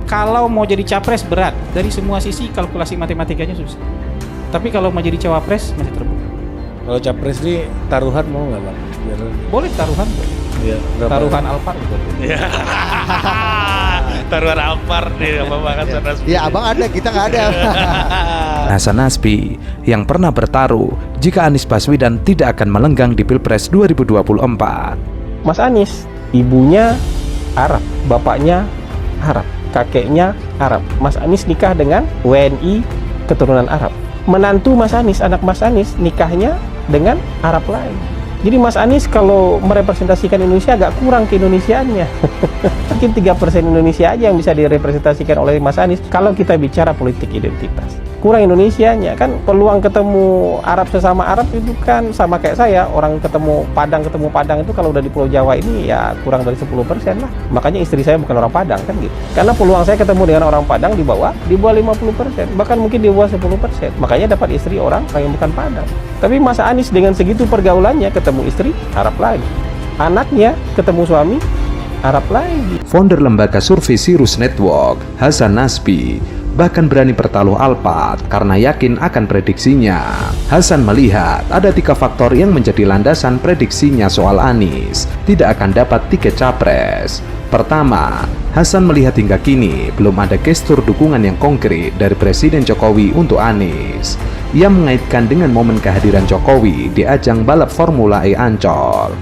Kalau mau jadi capres berat, dari semua sisi kalkulasi matematikanya susah. Tapi kalau mau jadi cawapres masih terbuka. Kalau capres ini taruhan mau nggak Bang? Boleh taruhan, Iya, taruhan Alphard gitu. Iya. Taruhan Alphard nih, apa banget Hasan Nasbi. Ya abang ada, kita nggak ada. Hasan Nasbi yang pernah bertaruh jika Anies Baswedan tidak akan melenggang di Pilpres 2024. Mas Anies, ibunya Arab, bapaknya Arab, kakeknya Arab. Mas Anies nikah dengan WNI keturunan Arab. Menantu Mas Anies, anak Mas Anies nikahnya dengan Arab lain. Jadi Mas Anies kalau merepresentasikan Indonesia agak kurang keindonesiaannya. Mungkin 3% Indonesia aja yang bisa direpresentasikan oleh Mas Anies kalau kita bicara politik identitas. Kurang Indonesianya, kan peluang ketemu Arab sesama Arab itu kan sama kayak saya, orang ketemu Padang itu kalau udah di Pulau Jawa ini ya kurang dari 10% lah. Makanya istri saya bukan orang Padang kan gitu. Karena peluang saya ketemu dengan orang Padang di bawah 50%, bahkan mungkin di bawah 10%. Makanya dapat istri orang yang bukan Padang. Tapi Mas Anies dengan segitu pergaulannya ketemu istri Arab lagi. Anaknya ketemu suami Arab lagi. Founder lembaga survei Sirus Network, Hasan Nasbi, bahkan berani bertaruh Alphard karena yakin akan prediksinya. Hasan melihat ada 3 faktor yang menjadi landasan prediksinya soal Anies tidak akan dapat tiket capres. Pertama, Hasan melihat hingga kini belum ada gestur dukungan yang konkret dari Presiden Jokowi untuk Anies. Ia mengaitkan dengan momen kehadiran Jokowi di ajang balap Formula E Ancol.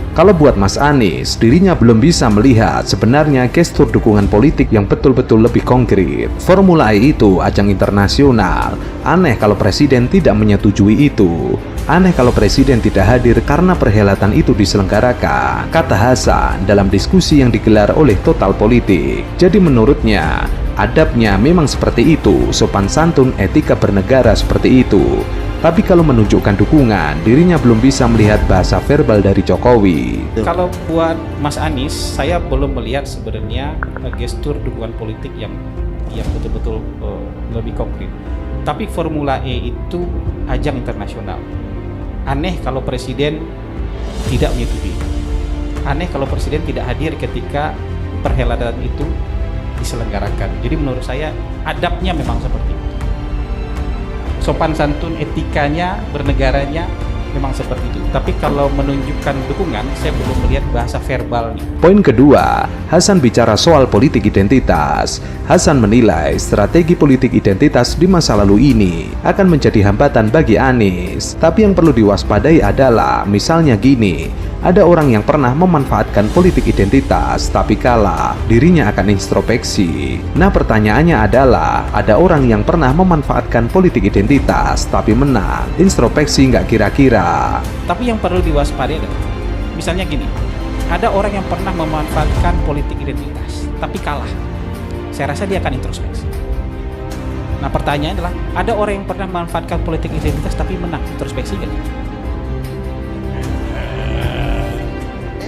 Kalau buat Mas Anies, dirinya belum bisa melihat sebenarnya gestur dukungan politik yang betul-betul lebih konkret. Formula E itu ajang internasional. Aneh kalau presiden tidak menyetujui itu. Aneh kalau presiden tidak hadir karena perhelatan itu diselenggarakan, kata Hasan dalam diskusi yang digelar oleh Total Politik. Jadi menurutnya, adabnya memang seperti itu, sopan santun, etika bernegara seperti itu. Tapi kalau menunjukkan dukungan, dirinya belum bisa melihat bahasa verbal dari Jokowi. Kalau buat Mas Anies, saya belum melihat sebenarnya gestur dukungan politik yang betul-betul lebih konkret. Tapi Formula E itu ajang internasional. Aneh kalau presiden tidak menyetujui. Aneh kalau presiden tidak hadir ketika perhelatan itu diselenggarakan. Jadi menurut saya adabnya memang seperti itu. Sopan santun, etikanya, bernegaranya memang seperti itu. Tapi kalau menunjukkan dukungan, saya belum melihat bahasa verbalnya. Poin kedua, Hasan bicara soal politik identitas. Hasan menilai strategi politik identitas di masa lalu ini akan menjadi hambatan bagi Anies. Tapi yang perlu diwaspadai adalah, misalnya gini, ada orang yang pernah memanfaatkan politik identitas tapi kalah, dirinya akan introspeksi. Nah pertanyaannya adalah, ada orang yang pernah memanfaatkan politik identitas tapi menang, introspeksi nggak kira-kira? Tapi yang perlu diwaspadai adalah, misalnya gini, ada orang yang pernah memanfaatkan politik identitas tapi kalah, saya rasa dia akan introspeksi. Nah pertanyaannya adalah, ada orang yang pernah memanfaatkan politik identitas tapi menang, introspeksi nggak?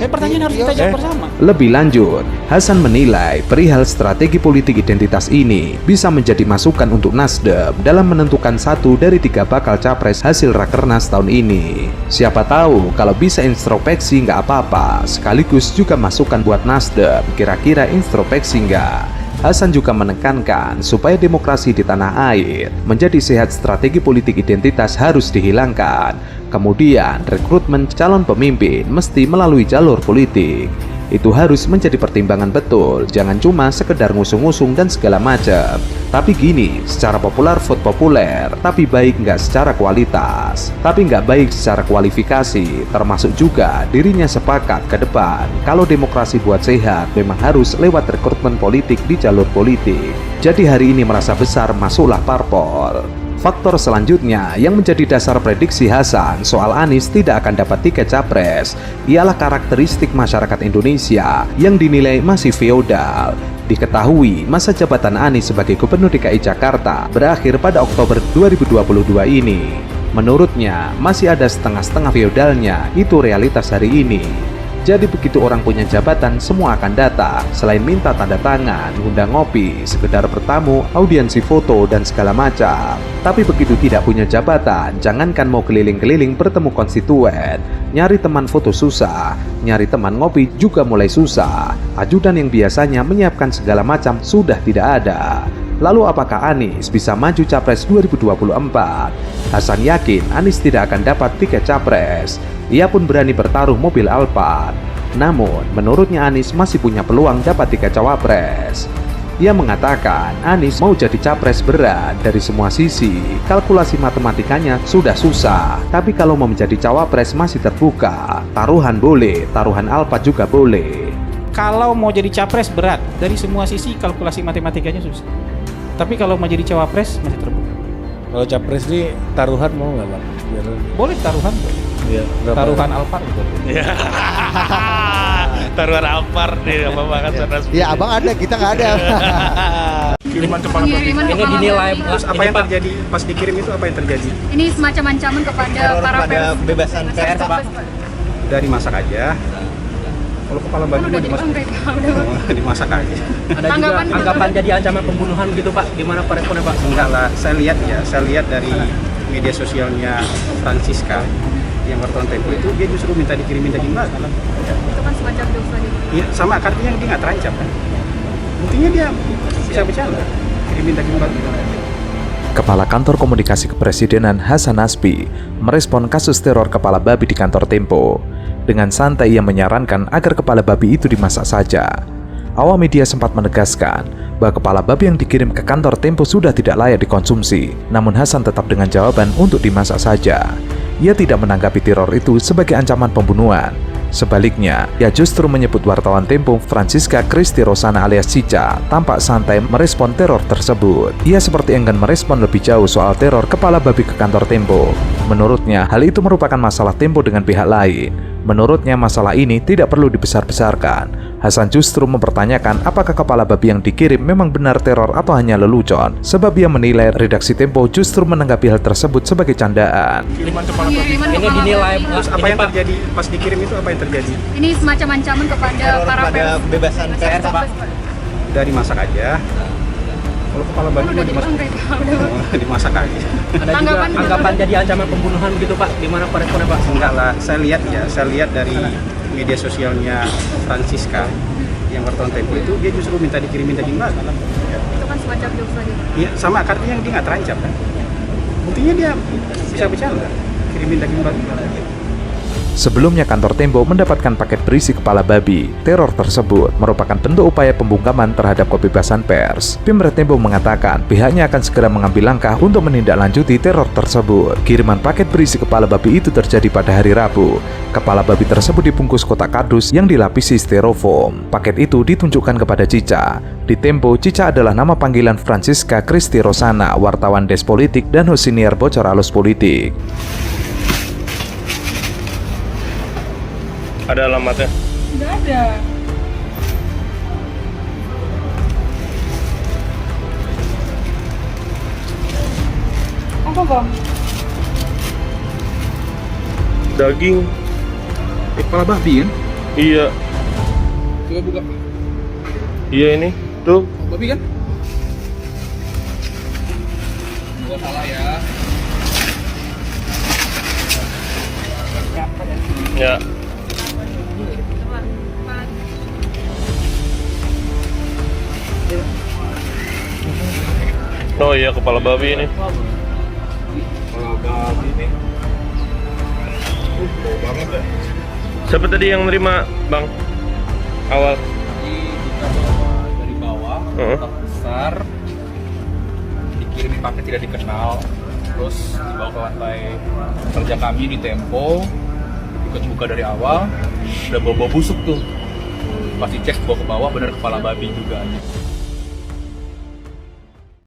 Pertanyaan harus kita jawab bersama. Lebih lanjut, Hasan menilai perihal strategi politik identitas ini bisa menjadi masukan untuk Nasdem dalam menentukan 1 dari 3 bakal capres hasil Rakernas tahun ini. Siapa tahu kalau bisa introspeksi nggak apa-apa, sekaligus juga masukan buat Nasdem, kira-kira introspeksi nggak? Hasan juga menekankan supaya demokrasi di tanah air menjadi sehat, strategi politik identitas harus dihilangkan. Kemudian rekrutmen calon pemimpin mesti melalui jalur politik. Itu harus menjadi pertimbangan betul, jangan cuma sekedar ngusung-ngusung dan segala macam. Tapi gini, secara populer vote populer, tapi baik nggak secara kualitas, tapi nggak baik secara kualifikasi. Termasuk juga dirinya sepakat ke depan, kalau demokrasi buat sehat memang harus lewat rekrutmen politik di jalur politik. Jadi hari ini merasa besar, masuklah parpol. Faktor selanjutnya yang menjadi dasar prediksi Hasan soal Anies tidak akan dapat tiket capres ialah karakteristik masyarakat Indonesia yang dinilai masih feodal. Diketahui masa jabatan Anies sebagai Gubernur DKI Jakarta berakhir pada Oktober 2022 ini. Menurutnya masih ada setengah-setengah feodalnya, itu realitas hari ini. Jadi begitu orang punya jabatan, semua akan datang. Selain minta tanda tangan, undang ngopi, sekedar bertamu, audiensi foto, dan segala macam. Tapi begitu tidak punya jabatan, jangankan mau keliling-keliling bertemu konstituen, nyari teman foto susah, nyari teman ngopi juga mulai susah. Ajudan yang biasanya menyiapkan segala macam sudah tidak ada. Lalu apakah Anies bisa maju Capres 2024? Hasan yakin Anies tidak akan dapat tiket Capres. Ia pun berani bertaruh mobil Alphard. Namun, menurutnya Anies masih punya peluang dapat tiket Cawapres. Ia mengatakan Anies mau jadi Capres berat dari semua sisi. Kalkulasi matematikanya sudah susah. Tapi kalau mau menjadi Cawapres masih terbuka. Taruhan boleh, taruhan Alphard juga boleh. Kalau mau jadi Capres berat dari semua sisi, kalkulasi matematikanya susah. Tapi kalau mau jadi Cawapres masih terbuka. Kalau Capres nih taruhan mau nggak bang? Biar... Boleh taruhan, Iya, taruhan Alphard gitu. Taruhan Alphard nih apa banget saudara. Ya abang ada, kita nggak ada. Kiriman kepala babi. Ini dinilai Terus apa yang terjadi pas dikirim itu, apa yang terjadi? Ini semacam ancaman kepada para pers. kebebasan pers, Pak. Udah dimasak aja. Kalau kepala babi Udah mau jadi dimasak, mereka udah. dimasak aja. Ada juga anggapan jadi ancaman pembunuhan gitu Pak, gimana Pak responnya Pak? Enggak lah, saya lihat dari media sosialnya Francisca yang wartawan Tempo itu, dia justru minta dikirimin daging babi. Itu kan semacam jokes lagi. Iya, sama artinya dia nggak terancam kan. Buktinya dia bisa bercanda, kirimin daging babi. Kepala Kantor Komunikasi Kepresidenan Hasan Nasbi merespon kasus teror kepala babi di kantor Tempo. Dengan santai ia menyarankan agar kepala babi itu dimasak saja. Awal media sempat menegaskan bahwa kepala babi yang dikirim ke kantor Tempo sudah tidak layak dikonsumsi. Namun Hasan tetap dengan jawaban untuk dimasak saja. Ia tidak menanggapi teror itu sebagai ancaman pembunuhan. Sebaliknya, ia justru menyebut wartawan Tempo Francisca Christy Rosana alias Cica tampak santai merespon teror tersebut. Ia seperti enggan merespon lebih jauh soal teror kepala babi ke kantor Tempo. Menurutnya, hal itu merupakan masalah Tempo dengan pihak lain. Menurutnya, masalah ini tidak perlu dibesar-besarkan. Hasan justru mempertanyakan apakah kepala babi yang dikirim memang benar teror atau hanya lelucon, sebab ia menilai redaksi Tempo justru menanggapi hal tersebut sebagai candaan. Kiriman kepala babi. Ini dinilai Terus apa yang terjadi pas dikirim itu, apa yang terjadi? Ini semacam ancaman kepada para pers. kebebasan pers, Pak. Udah dimasak aja. Kalau kepala babi Udah mau jadi dimasak, mereka udah. dimasak aja. Ada juga anggapan jadi ancaman pembunuhan gitu Pak, gimana Pak responnya Pak? Enggak lah, saya lihat dari media sosialnya Francisca yang wartawan Tempo itu, dia justru minta dikirimin daging babi. Itu kan semacam jokes lagi. Iya, sama artinya dia nggak terancam kan. Buktinya dia bisa bercanda, kirimin daging babi. Sebelumnya kantor Tempo mendapatkan paket berisi kepala babi. Teror tersebut merupakan bentuk upaya pembungkaman terhadap kebebasan pers. Pimret Tempo mengatakan pihaknya akan segera mengambil langkah untuk menindaklanjuti teror tersebut. Kiriman paket berisi kepala babi itu terjadi pada hari Rabu. Kepala babi tersebut dibungkus kotak kardus yang dilapisi styrofoam. Paket itu ditunjukkan kepada Cica. Di Tempo, Cica adalah nama panggilan Francisca Christy Rosana, wartawan Des Politik dan host siniar Bocor Alus Politik. Ada alamatnya? Nggak ada. Apa bang? Daging. Kepala babi kan? Iya. Coba buka. Iya ini. Tuh. Babi kan? Gua salah ya. Ya. Oh iya, kepala babi ini. Kalau babi nih. Bau banget ya. Siapa tadi yang nerima, Bang? Awal. Jadi kita bawa dari bawah, kotak besar, dikirimi paket tidak dikenal, terus dibawa ke lantai kerja kami di Tempo, buka dari awal, udah bau busuk tuh. Pas dicek bawa ke bawah, bener kepala babi juga.